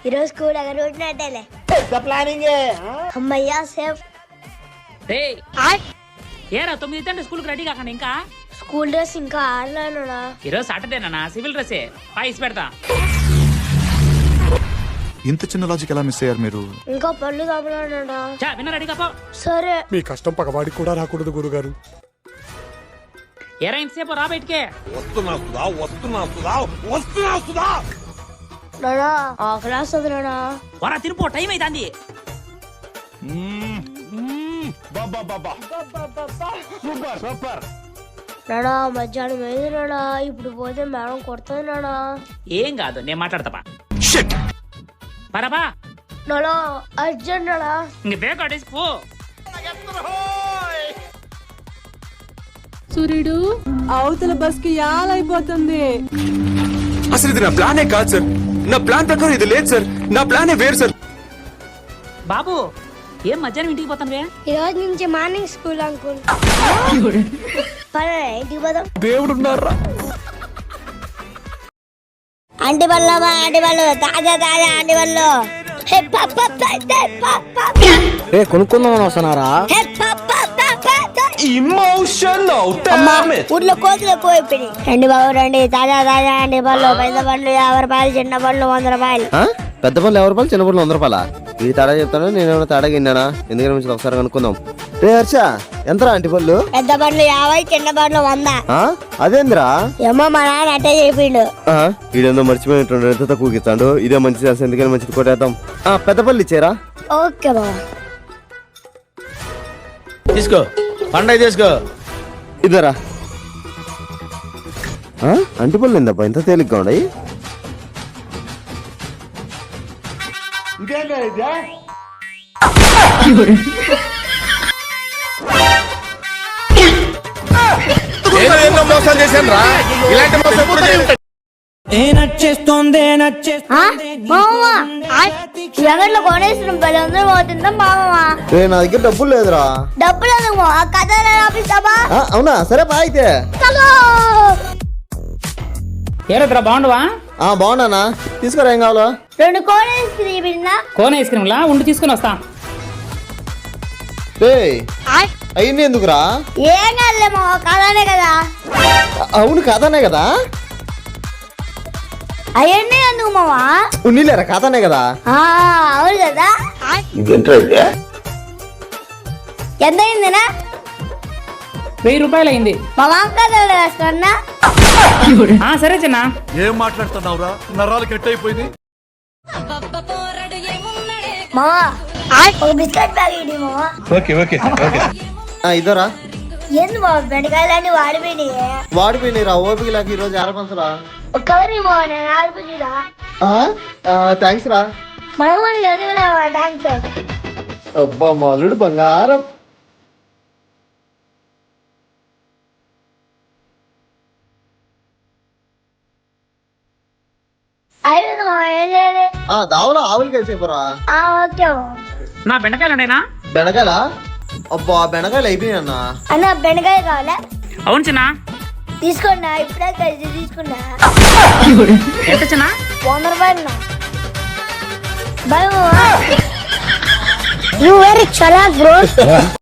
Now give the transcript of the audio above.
ఈరోజు స్కూల్ అక్కడ ఉంటున్నట్టేలే ప్లానింగ్ అమ్మయ్యా సేఫ్. ఏరా 9 స్కూల్ కి రెడీ కాకండి ఇంకా స్కూల్ డ్రెస్ ఇంకా ఆడలేనుడా. ఈరోజు సాటర్డేనా సివిల్ డ్రెస్సే పాయిస్ పెడతా. ఇంత చిన్న లాజిక్ ఎలా మిస్ అయ్యారు మీరు? ఇంకా పళ్ళు తప్పలేనుడా. విన్న రెడీ కాపో. సరే. మీ కష్టం పగవాడికి కూడా రాకూడదు గురుగారు. ఏరా ఇంతసేపు రా బయటికే. నాడా ఆ క్లాస్ వదిలేనా? వరా తిరుపో టైం అవుతుంది. నాడా మధ్యాహ్నం అయింది నాడా, ఇప్పుడు పోతే మేడం కొడుతుంది నాడా. ఏం కాదు నేను మాట్లాడతా. పరాబా నాడా అర్జెంట్ నాడా. ఇంక బేగ అడేసి పో. సూర్యుడు అవతల బస్ కి యాలైపోతుంది. అసలు ఇది నా ప్లానే కాదు సార్. నా ప్లాన్ ప్రకారం ఇది లేదు సార్. నా ప్లానే వేరు సార్. బాబు ఏం మధ్యాహ్నం ఇంటికి పోతాను? ఈ రోజు నుంచి మార్నింగ్ స్కూల్ అంకుల్. ఇంటికి పోదాం. దేవుడు ఉన్నారా? ఆంటీ వాళ్ళు తాజా తాజా ఆంటీ వాళ్ళు కొనుక్కుందామని వస్తున్నారా? ఊర్లో కోతులు ఎక్కువ అయిపోయినాయి. రండి బాబు రండి, తాజా తాజా అండి పళ్ళు. పెద్ద పండ్లు 50 రూపాయలు, చిన్న పండ్లు 100 రూపాయలు. పెద్ద పనులు 50 రూపాయలు, చిన్న పనులు 100 రూపాయల. ఇది తేడా చెప్తాను. నేనేమైనా తేడా గిన్నానా? ఎందుకని మంచిది ఒకసారి కనుక్కుందాం. రే హర్ష ఎంతరా ఆంటీ పళ్ళు? పెద్ద పండ్లు 50, చిన్న పండ్లు 100. అదేంద్రా? ఏమో మా నాన్న అట్టే చెప్పిండు. వీడేందో మర్చిపోయినట్టు ఎంత తక్కువకి ఇస్తాడు. ఇదే మంచిది అసలు. ఎందుకని మంచిది కొట్టేద్దాం. పెద్ద పళ్ళు ఇచ్చారా? ఓకే బాబా తీసుకో పండగ తీసుకో. ఇదరా అంటి పళ్ళు ఏందబ్బా ఇంత తేలిగ్గా ఉన్నాయి? మోసం చేశాను రా. ఇలాంటి మోసం కూడా చేయను. ఎవరిలో కొనేసిన పని అందరూ పోతుందా మామా? నా దగ్గర డబ్బులు లేదురా. డబ్బులు కథ ఆపిస్తావా? అవునా సరే బా అయితే. ఏరా బాగుండవా? బాగున్నానా? తీసుకురా ఏం కావాలో. 2 cone ice cream. Cone ice cream లా ఉండి తీసుకుని వస్తా. అయ్యింది ఎందుకురా? ఏం కాదులే మా కథనే కదా. అవును కథనే కదా. అవన్నీ ఎందుకు మావా? ఉన్నీలేరా కథనే కదా. అవును కదా. ఎంత అయిందినా? 1000 రూపాయలు అయింది. మా వంకలు వేసుకున్నా. సరే చిన్న. ఏం మాట్లాడుతున్నావురా? నరాలు కట్ అయిపోయింది. మావా ఒక బిస్కెట్ ప్యాకెట్ మావా. ఇద్దరా? ఏంది బాబు బెండకాయలన్నీ వాడిపోయినాయి రా. ఓపిక లేక ఈ రోజు ఆరపంచరా. ఒక్కరి నేను ఆడిపోయిరా. థ్యాంక్స్ రా. థ్యాంక్స్. అబ్బా మాలుడు బంగారం. దావులో ఆవులకి వేసేపోరా. ఓకే నా బెండకాయలు ఉండేనా? బెండకాయలా? అబ్బా బెండకాయలు అయిపోయినాయి అన్న. అన్న బెండకాయ కావాలా? అవును చిన్న. తీసుకున్నా ఇప్పుడే కలిసి తీసుకున్నా. ఎంత చిన్న? 100 రూపాయలు. Bye. You very chala bro.